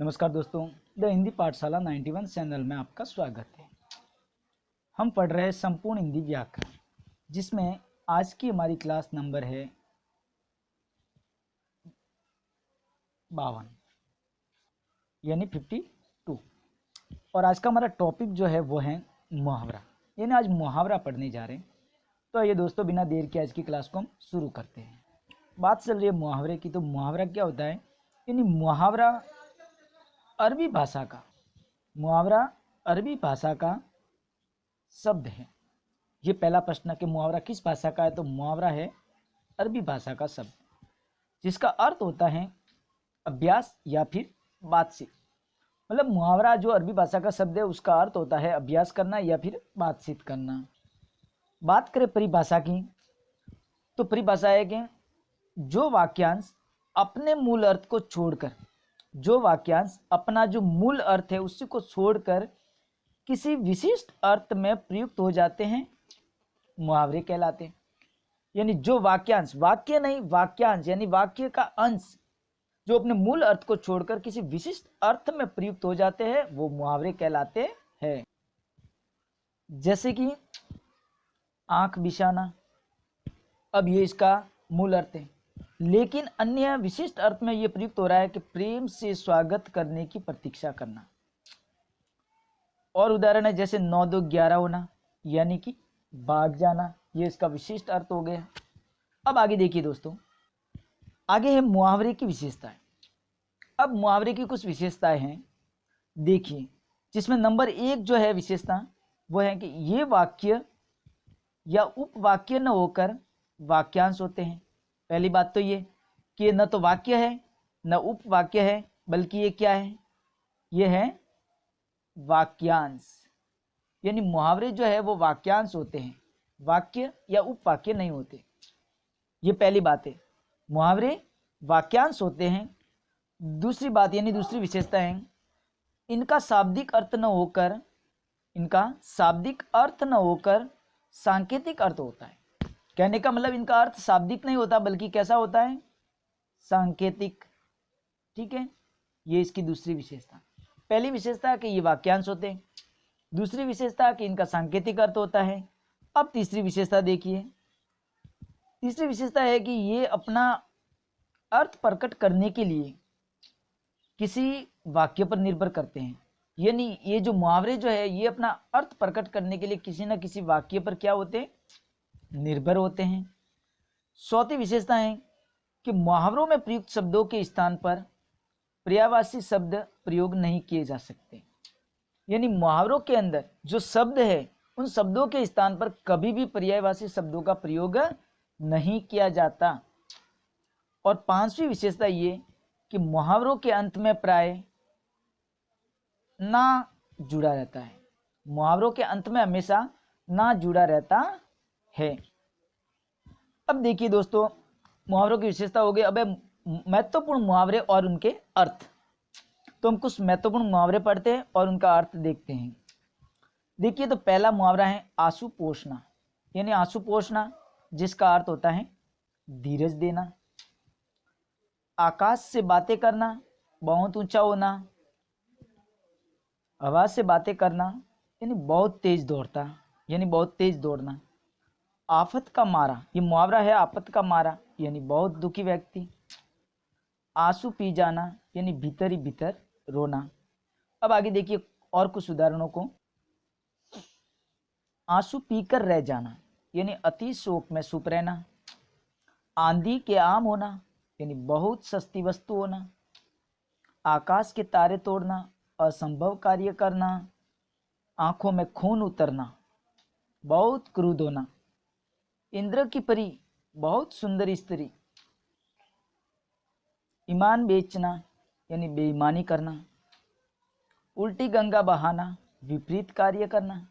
नमस्कार दोस्तों, द हिंदी पाठशाला 91 चैनल में आपका स्वागत है। हम पढ़ रहे हैं संपूर्ण हिंदी व्याकरण, जिसमें आज की हमारी क्लास नंबर है 52 यानी 52। और आज का हमारा टॉपिक जो है वो है मुहावरा, यानी आज मुहावरा पढ़ने जा रहे हैं। तो ये दोस्तों, बिना देर के आज की क्लास को हम शुरू करते हैं। बात चल रही है मुहावरे की, तो मुहावरा क्या होता है? यानी मुहावरा अरबी भाषा का शब्द है। ये पहला प्रश्न कि मुहावरा किस भाषा का है, तो मुहावरा है अरबी भाषा का शब्द, जिसका अर्थ होता है अभ्यास या फिर बातचीत। मतलब मुहावरा जो अरबी भाषा का शब्द है, उसका अर्थ होता है अभ्यास करना या फिर बातचीत करना। बात करें परिभाषा की, तो परिभाषा है कि जो वाक्यांश अपने मूल अर्थ को छोड़कर अपना जो मूल अर्थ है उसी को छोड़कर किसी विशिष्ट अर्थ में प्रयुक्त हो जाते हैं, मुहावरे कहलाते हैं। यानी जो वाक्यांश, वाक्य नहीं वाक्यांश, यानी वाक्य का अंश जो अपने मूल अर्थ को छोड़कर किसी विशिष्ट अर्थ में प्रयुक्त हो जाते हैं, वो मुहावरे कहलाते हैं। जैसे कि आंख बिछाना, अब ये इसका मूल अर्थ है, लेकिन अन्य विशिष्ट अर्थ में यह प्रयुक्त हो रहा है कि प्रेम से स्वागत करने की प्रतीक्षा करना। और उदाहरण है जैसे 9 2 11 होना, यानी कि भाग जाना, ये इसका विशिष्ट अर्थ हो गया। अब आगे देखिए दोस्तों, आगे है मुहावरे की विशेषताएं। अब मुहावरे की कुछ विशेषताएं हैं, देखिए, जिसमें नंबर 1 जो है विशेषता, वो है कि ये वाक्य या उपवाक्य न होकर वाक्यांश होते हैं। पहली बात तो ये कि न तो वाक्य है न उपवाक्य है, बल्कि ये क्या है? ये है वाक्यांश। यानी मुहावरे जो है वो वाक्यांश होते हैं, वाक्य या उपवाक्य नहीं होते। ये पहली बात है, मुहावरे वाक्यांश होते हैं। दूसरी बात यानी दूसरी विशेषता है, इनका शाब्दिक अर्थ न होकर सांकेतिक अर्थ होता है। कहने का मतलब इनका अर्थ शाब्दिक नहीं होता, बल्कि कैसा होता है? सांकेतिक। ठीक है, ये इसकी दूसरी विशेषता। पहली विशेषता कि ये वाक्यांश होते हैं, दूसरी विशेषता कि इनका सांकेतिक अर्थ होता है। अब तीसरी विशेषता देखिए, तीसरी विशेषता है कि ये अपना अर्थ प्रकट करने के लिए किसी वाक्य पर निर्भर करते हैं। यानी ये जो मुहावरे जो है, ये अपना अर्थ प्रकट करने के लिए किसी न किसी वाक्य पर क्या होते हैं? निर्भर होते हैं। चौथी विशेषता है कि मुहावरों में प्रयुक्त शब्दों के स्थान पर पर्यायवाची शब्द प्रयोग नहीं किए जा सकते। यानी मुहावरों के अंदर जो शब्द है, उन शब्दों के स्थान पर कभी भी पर्यायवाची शब्दों का प्रयोग नहीं किया जाता। और पांचवी विशेषता ये कि मुहावरों के अंत में प्राय ना जुड़ा रहता है। मुहावरों के अंत में हमेशा ना जुड़ा रहता है। अब देखिए दोस्तों, मुहावरों की विशेषता हो गई। अब महत्वपूर्ण मुहावरे और उनके अर्थ। तो हम कुछ महत्वपूर्ण मुहावरे पढ़ते हैं और उनका अर्थ देखते हैं। देखिए, तो पहला मुहावरा है आंसू पोंछना। यानी आंसू पोंछना, जिसका अर्थ होता है धीरज देना। आकाश से बातें करना, बहुत ऊंचा होना। हवा से बातें करना, यानी बहुत तेज दौड़ना। आफत का मारा, ये मुहावरा है आफत का मारा, यानी बहुत दुखी व्यक्ति। आंसू पी जाना, यानी भीतर ही भीतर रोना। अब आगे देखिए और कुछ उदाहरणों को। आंसू पीकर रह जाना, यानी अति शोक में सुप रहना। आंधी के आम होना, यानी बहुत सस्ती वस्तु होना। आकाश के तारे तोड़ना, असंभव कार्य करना। आंखों में खून उतरना, बहुत क्रुद्ध होना। इंद्र की परी, बहुत सुंदर स्त्री। ईमान बेचना, यानी बेईमानी करना। उल्टी गंगा बहाना, विपरीत कार्य करना।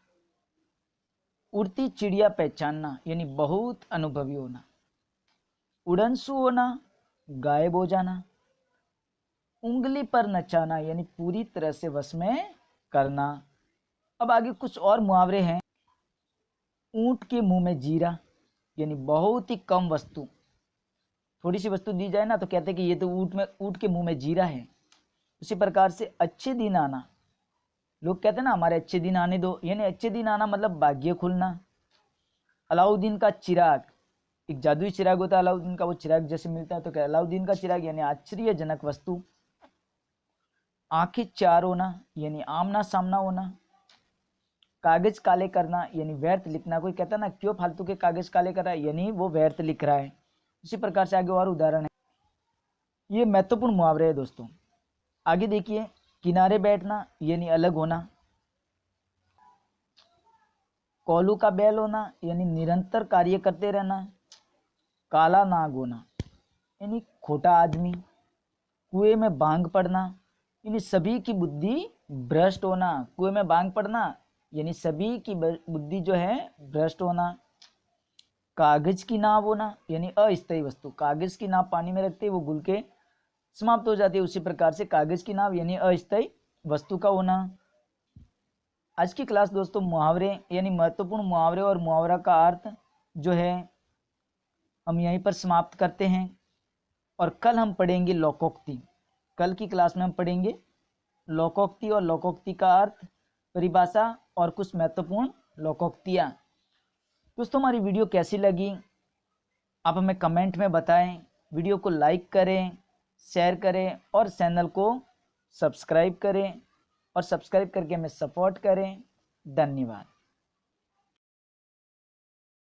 उड़ती चिड़िया पहचानना, यानी बहुत अनुभवी होना। उड़नसु होना, गायब हो जाना। उंगली पर नचाना, यानी पूरी तरह से वश में करना। अब आगे कुछ और मुहावरे हैं। ऊंट के मुंह में जीरा, यानी बहुत ही कम वस्तु, थोड़ी सी वस्तु दी जाए ना तो कहते हैं कि ये तो ऊंट के मुंह में जीरा है। उसी प्रकार से अच्छे दिन आना, लोग कहते हैं ना हमारे अच्छे दिन आने दो, यानी अच्छे दिन आना मतलब भाग्य खुलना। अलाउद्दीन का चिराग, एक जादुई चिराग होता है अलाउद्दीन का, वो चिराग जैसे मिलता है तो क्या अलाउद्दीन का चिराग यानी आश्चर्यजनक वस्तु। आंखें चार होना यानी आमना सामना होना। कागज काले करना यानी व्यर्थ लिखना, कोई कहता है ना क्यों फालतू के कागज काले कर रहा है, यानी वो व्यर्थ लिख रहा है। इसी प्रकार से आगे और उदाहरण है, ये महत्वपूर्ण मुहावरे है दोस्तों। आगे देखिए, किनारे बैठना यानी अलग होना। कोल्हू का बैल होना यानी निरंतर कार्य करते रहना। काला नाग होना यानी खोटा आदमी। कुएं में भांग पड़ना यानी सभी की बुद्धि भ्रष्ट होना। कुएं में भांग पड़ना यानी सभी की बुद्धि जो है भ्रष्ट होना। कागज की नाव होना यानी अस्थायी वस्तु, कागज की नाव पानी में रखते वो घुल के समाप्त हो जाती है, उसी प्रकार से कागज की नाव यानी अस्थायी वस्तु का होना। आज की क्लास दोस्तों मुहावरे यानी महत्वपूर्ण मुहावरे और मुहावरा का अर्थ जो है हम यहीं पर समाप्त करते हैं, और कल हम पढ़ेंगे लोकोक्ति। कल की क्लास में हम पढ़ेंगे लोकोक्ति और लोकोक्ति का अर्थ, परिभाषा और कुछ महत्वपूर्ण लोकोक्तियाँ। दोस्तों हमारी वीडियो कैसी लगी आप हमें कमेंट में बताएं। वीडियो को लाइक करें, शेयर करें और चैनल को सब्सक्राइब करें, और सब्सक्राइब करके हमें सपोर्ट करें। धन्यवाद।